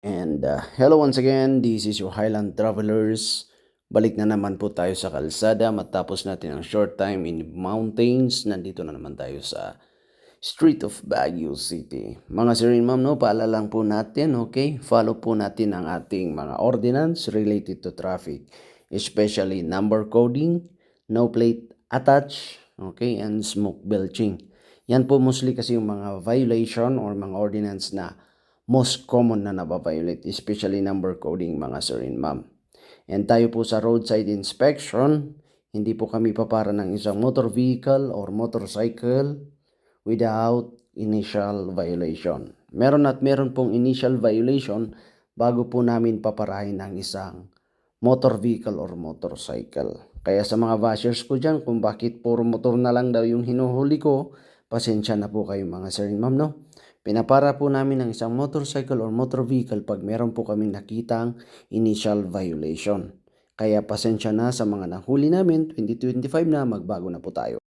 Hello once again, this is your Highland Travelers. Balik na naman po tayo sa kalsada matapos natin ang short time in the mountains. Nandito na naman tayo sa street of Baguio City. Mga sir and ma'am, no, paalala lang po natin, okay? Follow po natin ang ating mga ordinance related to traffic, especially number coding, no plate attach, okay, and smoke belching. Yan po mostly kasi yung mga violation or mga ordinance na most common na nababiolate, especially number coding mga sir and ma'am. And tayo po sa roadside inspection, hindi po kami papara ng isang motor vehicle or motorcycle without initial violation. Meron pong initial violation bago po namin paparahin ng isang motor vehicle or motorcycle. Kaya sa mga bashers ko dyan, kung bakit puro motor na lang daw yung hinuhuli ko, pasensya na po kayo mga sir and ma'am, no? Pinapara po namin ng isang motorcycle or motor vehicle pag meron po kaming nakitang initial violation. Kaya pasensya na sa mga nahuli namin, 2025 na, magbago na po tayo.